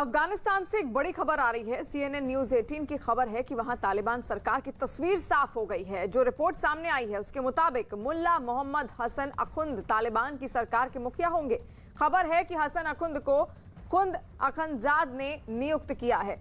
अफगानिस्तान से एक बड़ी खबर आ रही है। CNN न्यूज 18 की खबर है कि वहां तालिबान सरकार की तस्वीर साफ हो गई है। जो रिपोर्ट सामने आई है उसके मुताबिक मुल्ला मोहम्मद हसन अखुंद तालिबान की सरकार के मुखिया होंगे। खबर है कि हसन अखुंद को खुंद अखंदजाद ने नियुक्त किया है।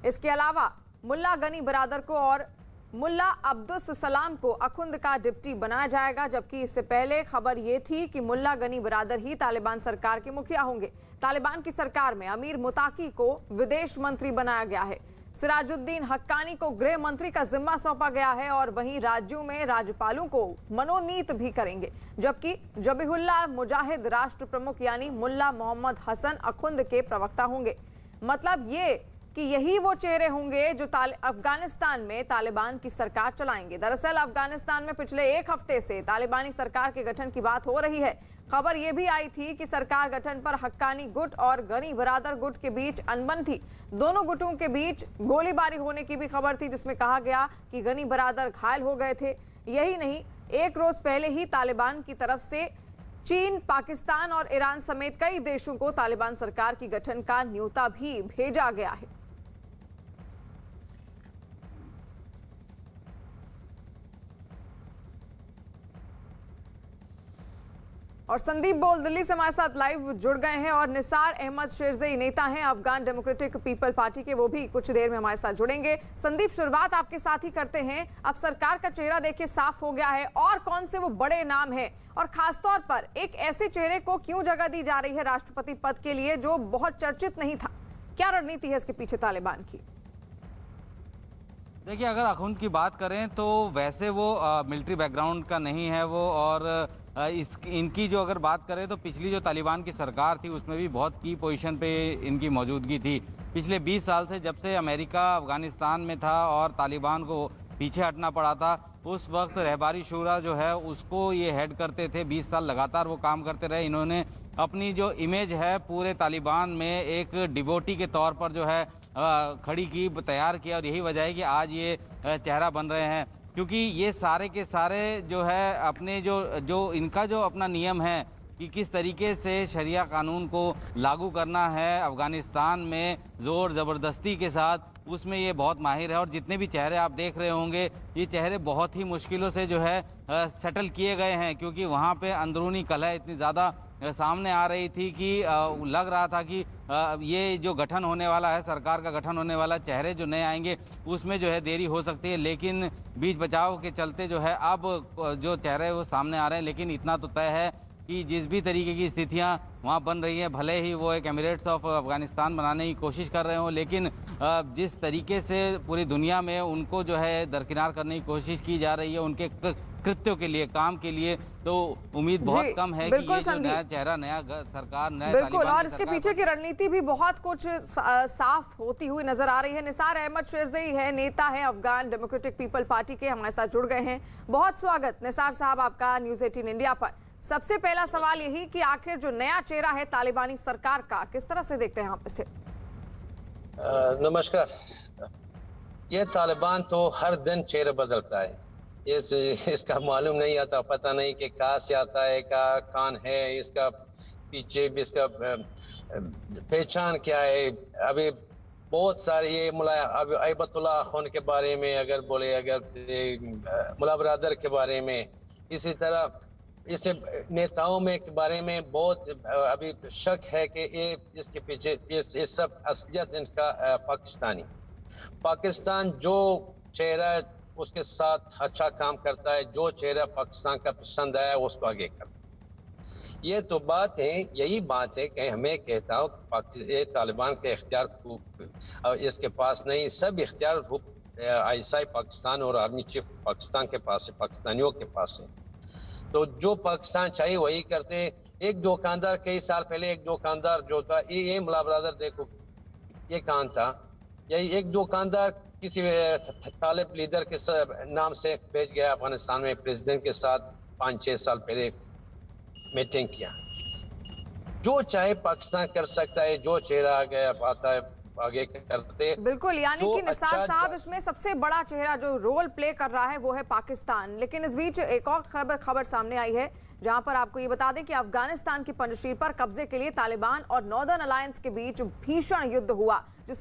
इसके अलावा मुल्ला गनी बरादर को और मुल्ला अब्दुस सलाम को अखुंद का डिप्टी बनाया जाएगा, जबकि इससे पहले खबर यह थी कि मुल्ला गनी बरादर ही तालिबान सरकार के मुखिया होंगे। तालिबान की सरकार में अमीर मुताकी को विदेश मंत्री बनाया गया है। सिराजुद्दीन हक्कानी को गृह मंत्री का जिम्मा सौंपा गया है और वहीं राज्यों में राज्यपालों को मनोनीत भी करेंगे, जबकि जबीहुल्लाह मुजाहिद राष्ट्र प्रमुख यानी मुल्ला मोहम्मद हसन अखुंद के प्रवक्ता होंगे। मतलब ये कि यही वो चेहरे होंगे जो अफगानिस्तान में तालिबान की सरकार चलाएंगे। दरअसल अफगानिस्तान में पिछले एक हफ्ते से तालिबानी सरकार के गठन की बात हो रही है। खबर यह भी आई थी कि सरकार गठन पर हक्कानी गुट और गनी बरादर गुट के बीच अनबन थी। दोनों गुटों के बीच गोलीबारी होने की भी खबर थी, जिसमें कहा गया कि गनी बरादर घायल हो गए थे। यही नहीं, एक रोज पहले ही तालिबान की तरफ से चीन, पाकिस्तान और ईरान समेत कई देशों को तालिबान सरकार की गठन का न्योता भी भेजा गया है। और संदीप बोल दिल्ली से हमारे साथ लाइव जुड़ गए हैं और निसार अहमद शेरज़ई नेता हैं अफगान डेमोक्रेटिक पीपल पार्टी के, वो भी कुछ देर में हमारे साथ जुड़ेंगे। संदीप, शुरुआत आपके साथ ही करते हैं। अब सरकार का चेहरा देखिए साफ हो गया है, और कौन से वो बड़े नाम हैं और खासतौर पर एक ऐसे चेहरे को क्यों जगह दी जा रही है राष्ट्रपति पद के लिए जो बहुत चर्चित नहीं था? क्या रणनीति है इसके पीछे तालिबान की? देखिए, अगर अखुंद की बात करें तो वैसे वो मिलिट्री बैकग्राउंड का नहीं है वो, और इनकी जो अगर बात करें तो पिछली जो तालिबान की सरकार थी उसमें भी बहुत की पोजीशन पे इनकी मौजूदगी थी। पिछले 20 साल से जब से अमेरिका अफगानिस्तान में था और तालिबान को पीछे हटना पड़ा था, उस वक्त रहबारी शूरा जो है उसको ये हेड करते थे। 20 साल लगातार वो काम करते रहे। इन्होंने अपनी जो इमेज है पूरे तालिबान में एक डिवोटी के तौर पर जो है खड़ी की, तैयार किया, और यही वजह है कि आज ये चेहरा बन रहे हैं। क्योंकि ये सारे के सारे जो है अपने जो इनका जो अपना नियम है कि किस तरीके से शरिया कानून को लागू करना है अफ़गानिस्तान में ज़ोर ज़बरदस्ती के साथ, उसमें ये बहुत माहिर है। और जितने भी चेहरे आप देख रहे होंगे, ये चेहरे बहुत ही मुश्किलों से जो है सेटल किए गए हैं, क्योंकि वहाँ पे अंदरूनी कलह इतनी ज़्यादा सामने आ रही थी कि लग रहा था कि ये जो गठन होने वाला है, सरकार का गठन होने वाला, चेहरे जो नए आएंगे उसमें जो है देरी हो सकती है। लेकिन बीच बचाव के चलते जो है अब जो चेहरे वो सामने आ रहे हैं। लेकिन इतना तो तय है कि जिस भी तरीके की स्थितियां वहाँ बन रही हैं, भले ही वो एक एमिरेट्स ऑफ अफगानिस्तान बनाने की कोशिश कर रहे हों, लेकिन जिस तरीके से पूरी दुनिया में उनको जो है दरकिनार करने की कोशिश की जा रही है उनके कृत्यों के लिए, काम के लिए, तो उम्मीद बहुत कम है कि ये जो नया चेहरा, नया सरकार, नया बिल्कुल, और इसके पीछे की रणनीति भी बहुत कुछ साफ होती हुई नजर आ रही है। निसार अहमद शेरज़ई है, नेता है अफगान डेमोक्रेटिक पीपल पार्टी के, हमारे साथ जुड़ गए हैं। बहुत स्वागत निसार साहब आपका न्यूज 18 इंडिया पर। सबसे पहला सवाल यही कि आखिर जो नया चेहरा है तालिबानी सरकार का, किस तरह से देखते हैं आप इसे? नमस्कार। ये तालिबान तो हर दिन चेहरा बदलता है। इसका मालूम नहीं आता, पता नहीं कि कहाँ से आता है, कौन है, इसका पीछे भी इसका पहचान क्या है। अभी बहुत सारे ये अब अयबतुल्लाह खान के बारे में अगर बोले, अगर मुल्ला बरादर के बारे में, इसी तरह इसे नेताओं में के बारे में बहुत अभी शक है कि ये इसके पीछे ये सब असलियत इनका पाकिस्तान जो चेहरा उसके साथ अच्छा काम करता है, जो चेहरा पाकिस्तान का पसंद आया उसको आगे करता। ये तो बात है, यही बात है कि हमें कहता हूँ ये तालिबान के इख्तियार इसके पास नहीं, सब इख्तियार आईएसआई पाकिस्तान और आर्मी चीफ पाकिस्तान के पास है, पाकिस्तानियों के पास है। तो जो पाकिस्तान चाहिए वही करते। एक दुकानदार, कई साल पहले एक दुकानदार जो था, ये मुल्ला बरादर देखो ये कौन था, यही एक दुकानदार किसी तालिब लीडर के नाम से भेज गया अफगानिस्तान में, प्रेसिडेंट के साथ 5-6 साल पहले मीटिंग किया। जो चाहे पाकिस्तान कर सकता है, जो चेहरा आ गया आता है आगे करते। बिल्कुल, यानी जो कि निसार अच्छा साहब इसमें सबसे बड़ा चेहरा जो रोल प्ले कर रहा है वो है पाकिस्तान। लेकिन इस बीच एक और खबर सामने आई है, जहां पर आपको ये बता दें कि अफगानिस्तान की पंजशीर पर कब्जे के लिए तालिबान और नॉर्दर्न अलायंस के बीच भीषण युद्ध हुआ, जिसमें